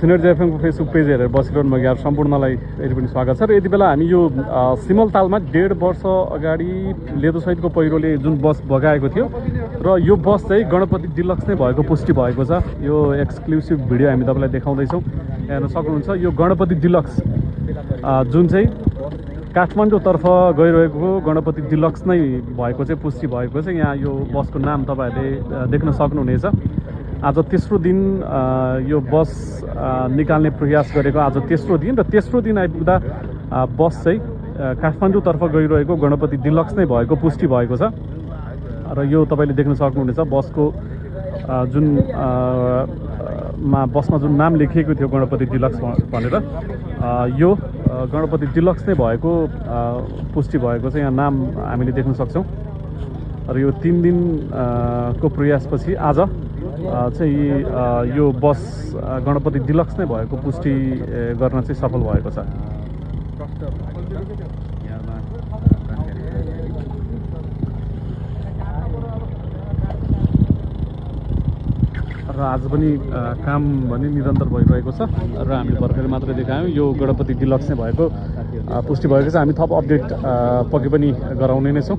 Synergy एफएमको Facebook page हेरेर बसिरहनु भएको यहाँ सम्पूर्णलाई फेरि पनि स्वागत छ। र यति बेला हामी यो सिमलतालमा 1.5 वर्ष अगाडि लेदोसहितको पहिरोले जुन बस बगाएको थियो र यो बस चाहिँ गणपति डिलक्स नै भएको पुष्टि भएको छ। यो एक्सक्लुसिभ भिडियो हामी तपाईँलाई देखाउँदैछौँ, हेर्न सक्नुहुन्छ। यो गणपति डिलक्स जुन चाहिँ काठमाडौँतर्फ गइरहेको गणपति डिलक्स नै भएको चाहिँ पुष्टि भएको छ। यहाँ यो बसको नाम तपाईँहरूले देख्न सक्नुहुनेछ। आज तेस्रो दिन यो बस निकाल्ने प्रयास गरेको आज तेस्रो दिन, र तेस्रो दिन आइपुग्दा बस चाहिँ काठमाडौँतर्फ गइरहेको गणपति डिलक्स नै भएको पुष्टि भएको छ। र यो तपाईँले देख्न सक्नुहुनेछ बसको जुन बसमा जुन नाम लेखिएको थियो गणपति डिलक्स भनेर, यो गणपति डिलक्स नै भएको पुष्टि भएको छ। यहाँ नाम हामीले देख्न सक्छौँ। र यो 3 दिनको प्रयासपछि आज चाहिँ यो बस गणपति डिलक्स नै भएको पुष्टि गर्न चाहिँ सफल भएको छ। र आज पनि काम भने निरन्तर भइरहेको छ र हामीले भर्खरै मात्रै देखायौँ यो गणपति डिलक्स नै भएको पुष्टि भएको छ। हामी थप अपडेट पक्कै पनि गराउने नै छौँ।